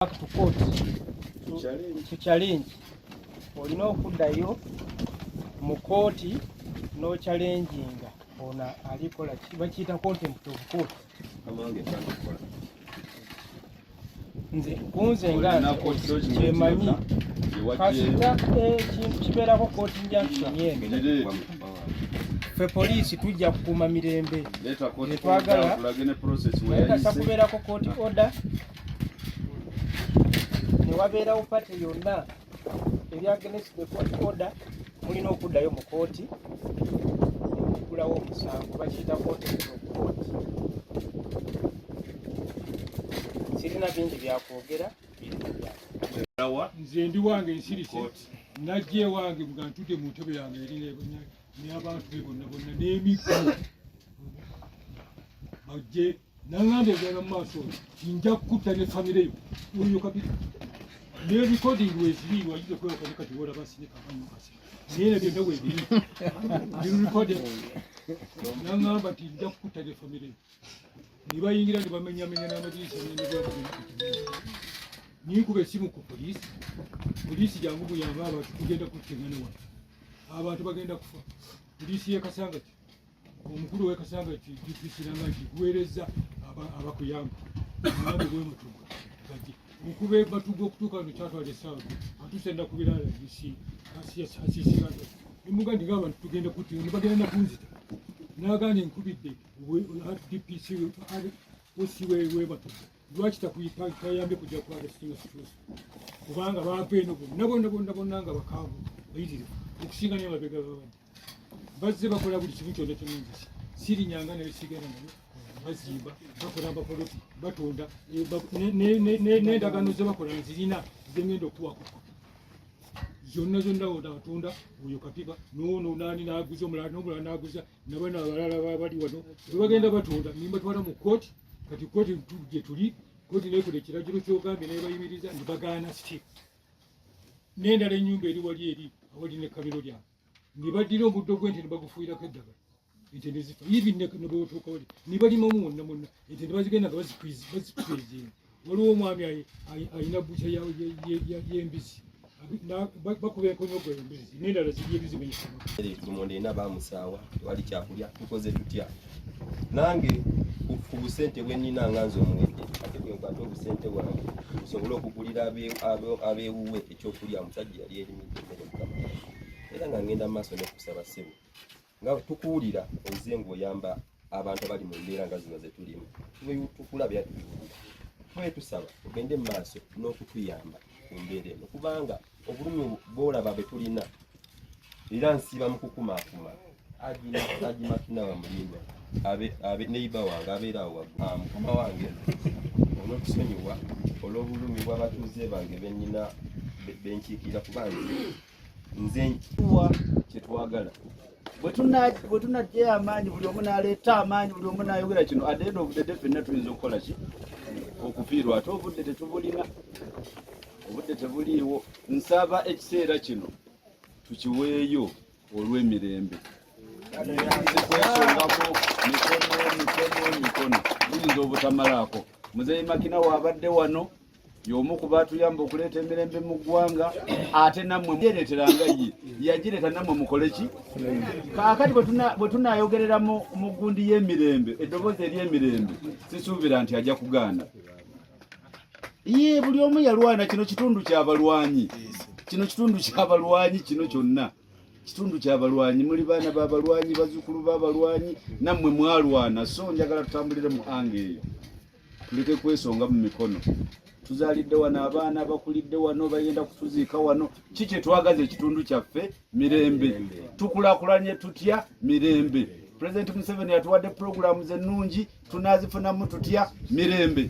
back to court to challenge olina okuddayo mu kooti no challenginga ona alikola bakiyita contempt of court. Nze kunze nga kyemanyi kasita ekintu kibeerako court injunction yeno ffe poliisi tujja kukuuma mirembe twagala kasa kubeerako court order newabeerawo pate yonna eri against the court order mulina okuddayo mu kooti nekugulawo omusango bakiyita contempt of court. Sirina bingi byakwogera nze ndi wange nsirise najje wange nga ntudde mu ntebe yange eri n'abantu be bonna bonna n'emikko bajje naŋŋamba egenda mu maaso nja kukutta ne famire yo oyo kapita ne recording weziri wagize kwewakane kati wolaba sinekakanyukasi naye nabyo nga webiri biri recording naŋŋamba nti nja kukutta ne famire yo ne bayingira ne bamenyamenya n'amadirisa ninkuba essimu ku poliisi jangu buyamba abantu tugenda kuttengana wano abantu bagenda kufa. Poliisi y'ekasanga ti omukulu w'ekasanga ti dipisiiranga nti guweereza abakuyamba nambe bwemutuga kati mukuba ematuga okutuuka wano kyatwala essaawa atuse nakubiraala asisigaza nemuga ndiga abantu tugenda kuttenga ne bagenda nakunzita naaganda enkubidde dpc osi webatuga lwaki tayambye kujja kwalesitinga situasi kubanga bampeeno bonna nga bakaabu bayitirivu okusinga naye mabega babadde bazze bakola buli kimu kyonna kyonanzisi sirinyanga naye sigenda nayo bazimba bakola bapoloti batunda n'endagaano ze bakola nzirina zengenda okuwako zonna batunda oyo kapipa noono nani naguza omulala n'omulala naguza nabana abalala bali wano bwe bagenda batunda nimbatwala mu kooti kati kooti gye tuli kooti nekola ekiragiro kyogambye naye bayimiriza ne bagaana siti n'endala ennyumba eri wali eri awali n'ekkamiro lyabwe ne baddira omuddo gw'ente ne bagufuuyirako eddagala ente ne zifa ibi nebwetuuka wali ne balimamu wonna ente ne bazigenda nga bazikwezinga. Waliwo omwami ayina buca y'embisi bakuba enkonyogo embisi n'endala ziri ebizibenyesamalumonde ina bamusaawa tewali kyakulya tukoze tutya nange ku busente bwe nnina nga nze omwenge ate bwe nkwata obusente bwange busobole okugulira abeewuwe ekyokulya omusajja yali erimidde emmere mukama era nga ngenda mu maaso n'okusaba ssebo nga tukuwulira oze ng'oyamba abantu abali mu mbeera nga zino ze tulimu tukulabya tubiwulira twe tusaba ogende mu maaso n'okutuyamba ku mbeera eno kubanga obulumi bw'olaba bwe tulina era nsiba mu kukumaakuma agimakina wa mulinya abe neiba wange abeerawo waggulu mukama wange olw'okusonyiwa olw'obulumi bw'abatuuze bange bennyina benkiikira kubanze nze nkiwa kyetwagala bwe tunajjayo amaanyi buli omu n'aleeta amaanyi buli omu n'ayogera kino at the end of the day ffenna tuyinza okukola ki okufiirwa ate obudde tetubulina obudde tebuliiwo. Nsaba ekiseera kino tukiweeyo olw'emirembe kwesongako mikono buyinza obutamalaako. Muzeeyi Makina waabadde wano y'omu ku baatuyamba okuleeta emirembe mu ggwanga ate nammwe mujereeteranga ye yagireeta nammwe mukole ki. Kaakati bwe tunaayogerera mu gundi y'emirembe eddoboozi ery'emirembe sisuubira nti ajja kugaana. Ye buli omu yalwana. Kino kitundu ky'abalwanyi kino kyonna kitundu ky'abalwanyi. Muli baana b'abalwanyi bazzukulu b'abalwanyi nammwe mwalwana, so njagala tutambulire mu ange eyo tuleke kwesonga mu mikono. Tuzaalidde wano abaana bakulidde wano bagenda kutuziika wano. Ki kye twagaza ekitundu kyaffe? Mirembe. Tukulaakulanye tutya? Mirembe. President Museveni yatuwadde programs ennungi tunaazifunamu tutya? Mirembe.